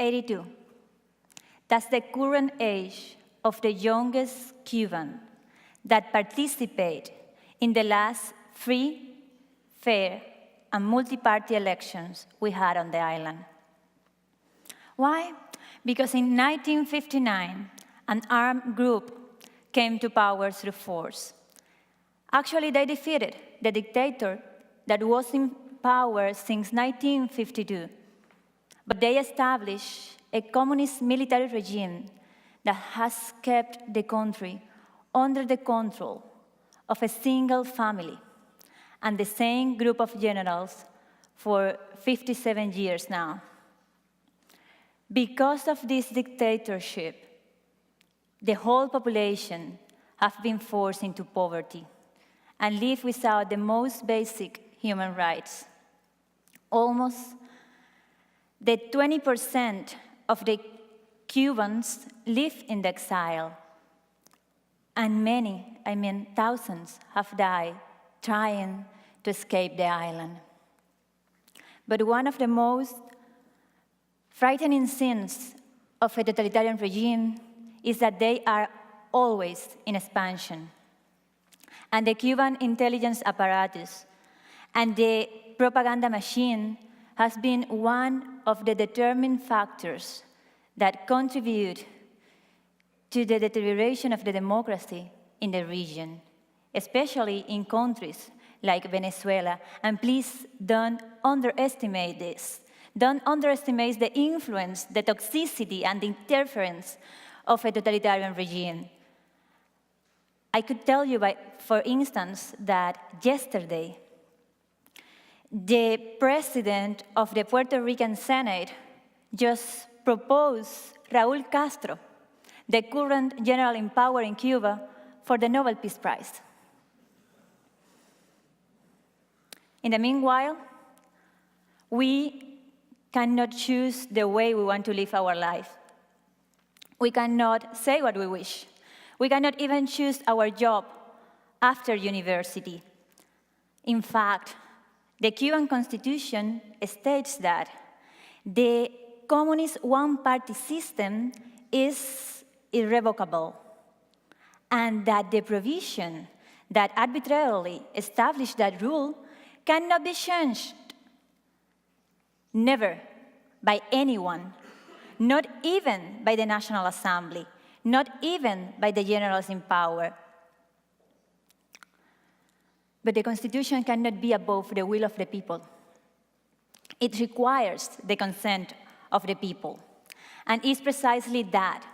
82. That's the current age of the youngest Cuban that participate in the last free, fair, and multi-party elections we had on the island. Why? Because in 1959, an armed group came to power through force. Actually, they defeated the dictator that was in power since 1952. But they established a communist military regime that has kept the country under the control of a single family and the same group of generals for 57 years now. Because of this dictatorship, the whole population have been forced into poverty and live without the most basic human rights. Almost the 20% of the Cubans live in exile, and many, thousands, have died trying to escape the island. But one of the most frightening sins of a totalitarian regime is that they are always in expansion. And the Cuban intelligence apparatus and the propaganda machine has been one of the determining factors that contribute to the deterioration of the democracy in the region, especially in countries like Venezuela. And please don't underestimate this. Don't underestimate the influence, the toxicity, and the interference of a totalitarian regime. I could tell you, for instance, that yesterday, the president of the Puerto Rican Senate just proposed Raúl Castro, the current general in power in Cuba, for the Nobel Peace Prize. In the meanwhile, we cannot choose the way we want to live our life. We cannot say what we wish. We cannot even choose our job after university. In fact, the Cuban Constitution states that the communist one-party system is irrevocable, and that the provision that arbitrarily established that rule cannot be changed, never, by anyone, not even by the National Assembly, not even by the generals in power. But the Constitution cannot be above the will of the people. It requires the consent of the people. And it's precisely that,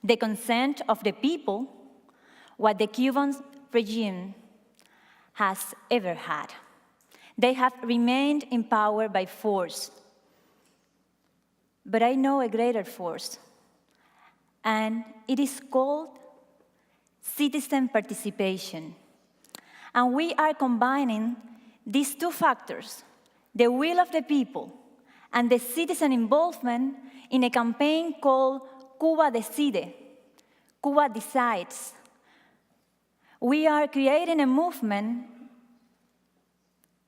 the consent of the people, what the Cuban regime has ever had. They have remained in power by force. But I know a greater force, and it is called citizen participation. And we are combining these two factors, the will of the people and the citizen involvement, in a campaign called Cuba Decide, Cuba Decides. We are creating a movement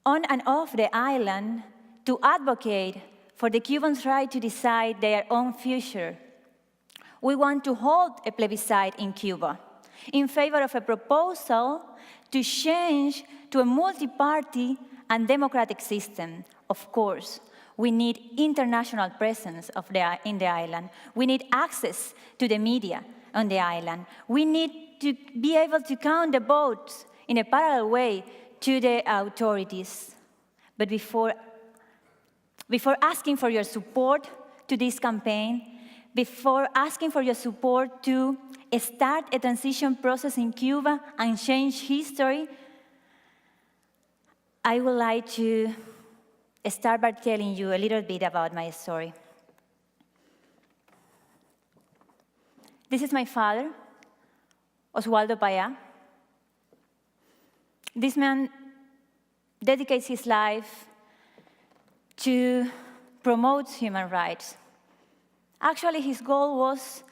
on and off the island to advocate for the Cubans' right to decide their own future. We want to hold a plebiscite in Cuba in favor of a proposal to change to a multi-party and democratic system. Of course, we need international presence in the island. We need access to the media on the island. We need to be able to count the votes in a parallel way to the authorities. But before asking for your support to this campaign, before asking for your support to start a transition process in Cuba and change history, I would like to start by telling you a little bit about my story. This is my father, Oswaldo Paya. This man dedicates his life to promote human rights. Actually, his goal was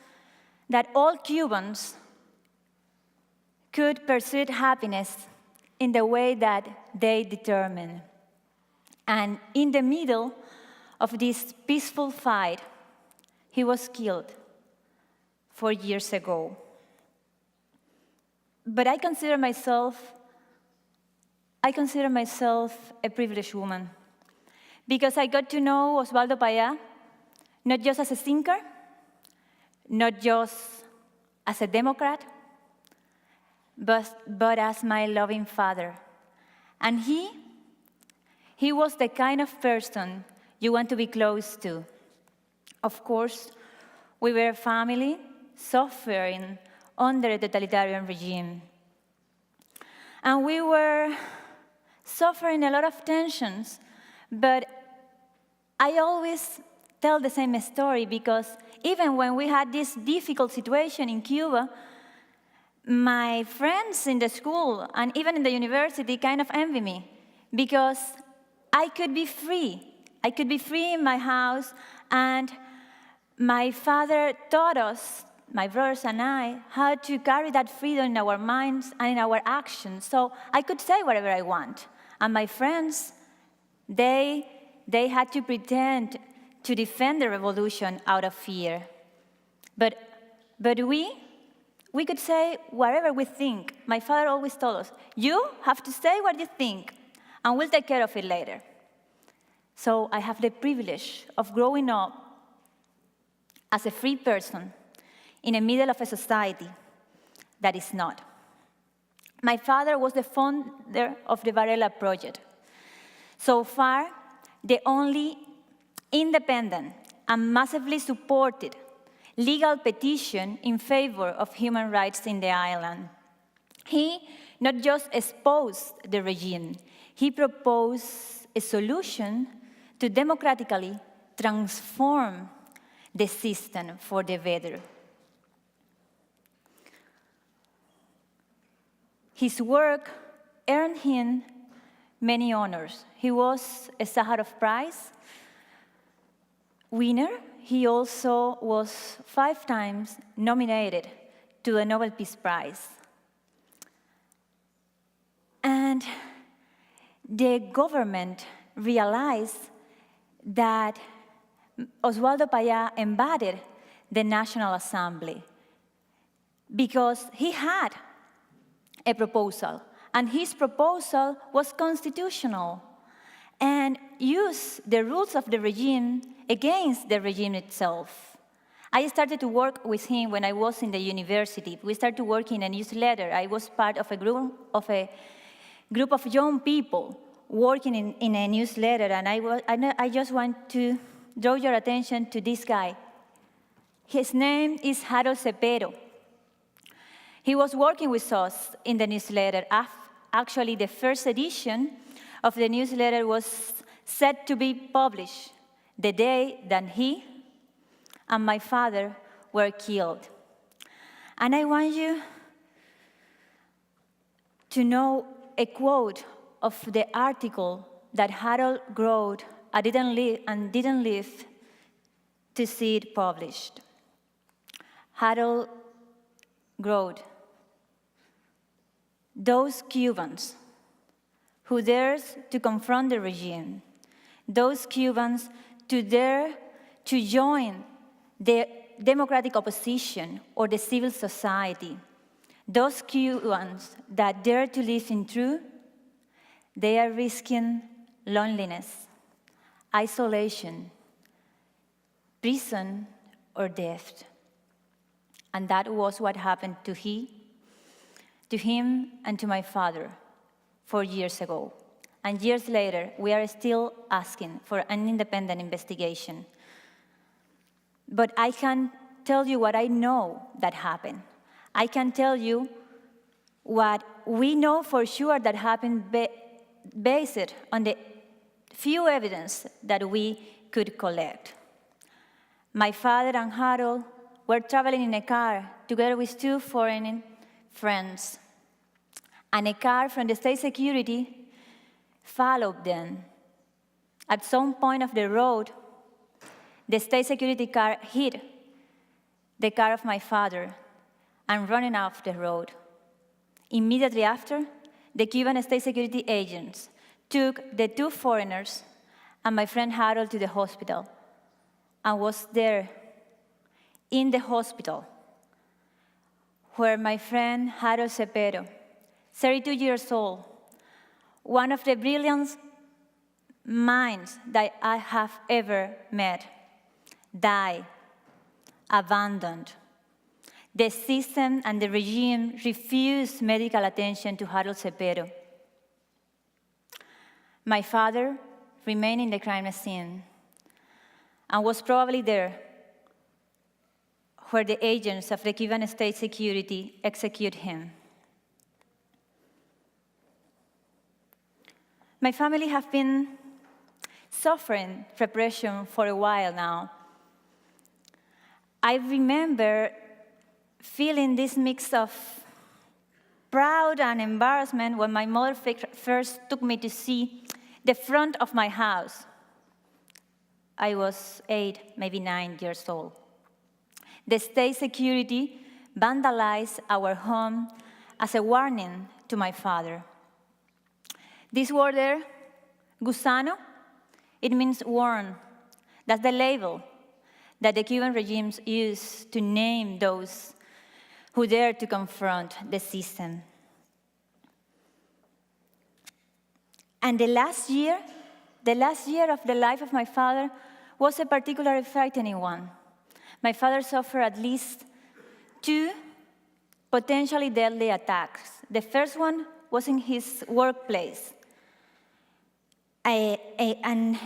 that all Cubans could pursue happiness in the way that they determine. And in the middle of this peaceful fight, he was killed 4 years ago. But I consider myself a privileged woman because I got to know Osvaldo Paya not just as a thinker, not just as a Democrat, but as my loving father. And he was the kind of person you want to be close to. Of course, we were a family suffering under a totalitarian regime. And we were suffering a lot of tensions, but I always tell the same story because even when we had this difficult situation in Cuba, my friends in the school and even in the university kind of envy me because I could be free. I could be free in my house, and my father taught us, my brothers and I, how to carry that freedom in our minds and in our actions. So I could say whatever I want. And my friends, they had to pretend to defend the revolution out of fear. But we could say whatever we think. My father always told us, you have to say what you think, and we'll take care of it later. So I have the privilege of growing up as a free person in the middle of a society that is not. My father was the founder of the Varela Project. So far, the only independent and massively supported legal petition in favor of human rights in the island. He not just exposed the regime, he proposed a solution to democratically transform the system for the better. His work earned him many honors. He was a Sakharov Prize winner. He also was 5 times nominated to the Nobel Peace Prize. And the government realized that Osvaldo Paya embodied the National Assembly because he had a proposal, and his proposal was constitutional and used the rules of the regime against the regime itself. I started to work with him when I was in the university. We started working in a newsletter. I was part of a group of young people working in a newsletter, and I just want to draw your attention to this guy. His name is Acevedo. He was working with us in the newsletter. Actually, the first edition of the newsletter was set to be published the day that he and my father were killed. And I want you to know a quote of the article that Harold wrote and didn't live to see it published. Harold wrote, "Those Cubans who dares to confront the regime, those Cubans who dare to join the democratic opposition or the civil society, those Cubans that dare to live in truth, they are risking loneliness, isolation, prison, or death." And that was what happened to him and to my father 4 years ago. And years later, we are still asking for an independent investigation. But I can tell you what I know that happened. I can tell you what we know for sure that happened based on the few evidence that we could collect. My father and Harold were traveling in a car together with 2 foreign friends, and a car from the state security followed them. At some point of the road, the state security car hit the car of my father and running off the road. Immediately after, the Cuban state security agents took the 2 foreigners and my friend Harold to the hospital and was there in the hospital where my friend Acevedo, 32 years old, one of the brilliant minds that I have ever met, died, abandoned. The system and the regime refused medical attention to Acevedo. My father remained in the crime scene and was probably there where the agents of the Cuban state security execute him. My family have been suffering repression for a while now. I remember feeling this mix of proud and embarrassment when my mother first took me to see the front of my house. I was 8, maybe 9 years old. The state security vandalized our home as a warning to my father. This word there, gusano, it means worm. That's the label that the Cuban regimes use to name those who dare to confront the system. And the last year of the life of my father was a particularly frightening one. My father suffered at least 2 potentially deadly attacks. The first one was in his workplace. An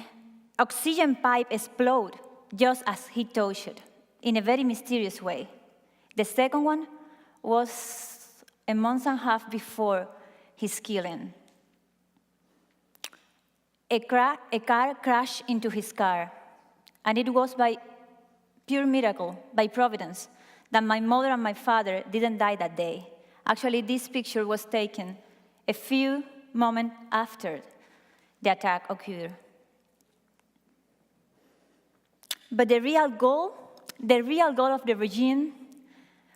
oxygen pipe exploded just as he touched it, in a very mysterious way. The second one was a month and a half before his killing. A car crashed into his car, and it was by pure miracle, by providence, that my mother and my father didn't die that day. Actually, this picture was taken a few moments after the attack occurred. But the real goal of the regime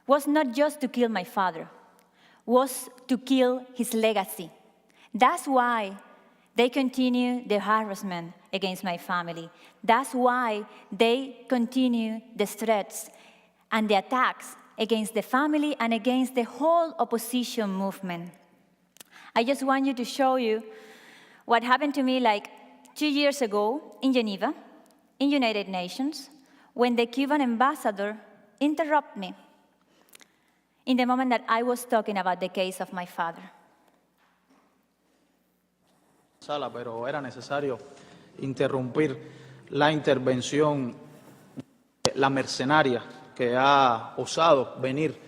was not just to kill my father, was to kill his legacy. That's why they continue the harassment against my family. That's why they continue the threats and the attacks against the family and against the whole opposition movement. I just want you to show you what happened to me like 2 years ago in Geneva, in United Nations, when the Cuban ambassador interrupted me in the moment that I was talking about the case of my father. Sala, pero era necesario interrumpir la intervención de la mercenaria que ha osado venir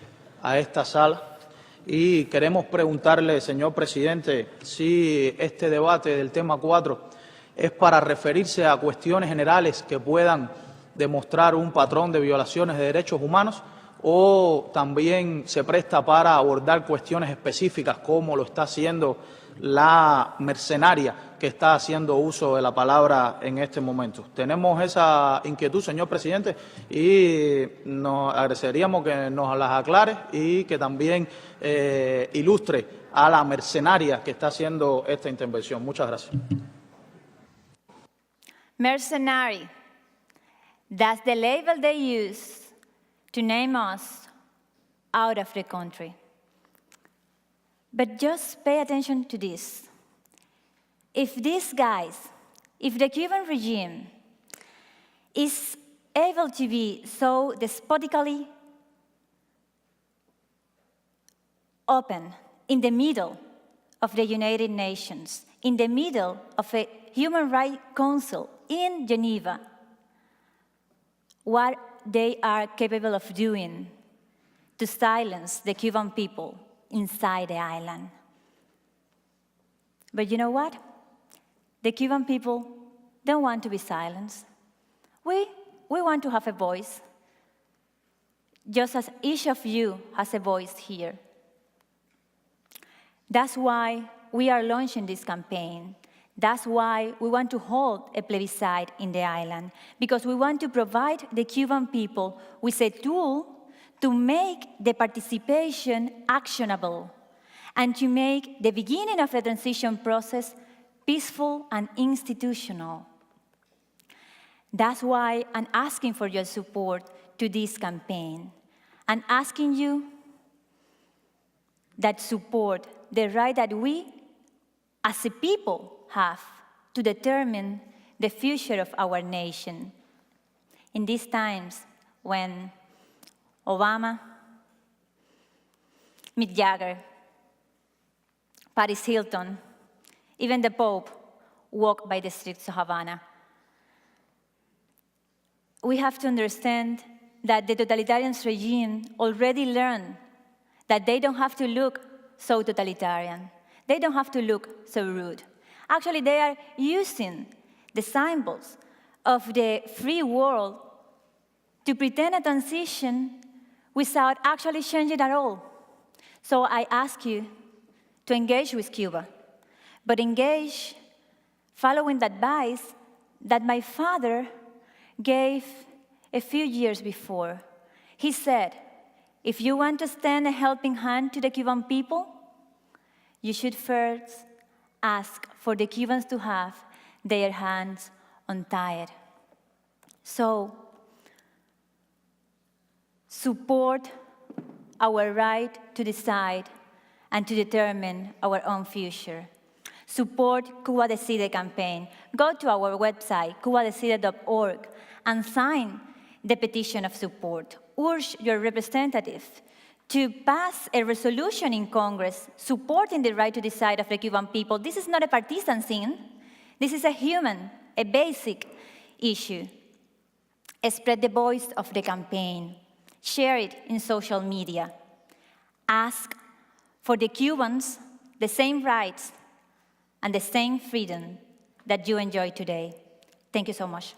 a esta sala. Y queremos preguntarle, señor presidente, si este debate del tema 4 es para referirse a cuestiones generales que puedan demostrar un patrón de violaciones de derechos humanos o también se presta para abordar cuestiones específicas como lo está haciendo la mercenaria que está haciendo uso de la palabra en este momento. Tenemos esa inquietud, señor presidente, y nos agradeceríamos que nos las aclare y que también ilustre a la mercenaria que está haciendo esta intervención. Muchas gracias. Mercenary, that's the label they use to name us out of the country. But just pay attention to this. If these guys, if the Cuban regime is able to be so despotically open in the middle of the United Nations, in the middle of a Human Rights Council in Geneva, what they are capable of doing to silence the Cuban people inside the island. But you know what? The Cuban people don't want to be silenced. We want to have a voice, just as each of you has a voice here. That's why we are launching this campaign. That's why we want to hold a plebiscite in the island, because we want to provide the Cuban people with a tool to make the participation actionable and to make the beginning of the transition process peaceful and institutional. That's why I'm asking for your support to this campaign and asking you that support the right that we, as a people, have to determine the future of our nation. In these times when Obama, Mick Jagger, Paris Hilton, even the Pope walk by the streets of Havana, we have to understand that the totalitarian regime already learned that they don't have to look so totalitarian. They don't have to look so rude. Actually, they are using the symbols of the free world to pretend a transition without actually changing at all. So I ask you to engage with Cuba, but engage following the advice that my father gave a few years before. He said, if you want to extend a helping hand to the Cuban people, you should first ask for the Cubans to have their hands untied. So, support our right to decide and to determine our own future. Support Cuba Decide campaign. Go to our website, cubadecide.org, and sign the petition of support. Urge your representative to pass a resolution in Congress supporting the right to decide of the Cuban people. This is not a partisan thing. This is a human, a basic issue. Spread the voice of the campaign. Share it in social media. Ask for the Cubans the same rights and the same freedom that you enjoy today. Thank you so much.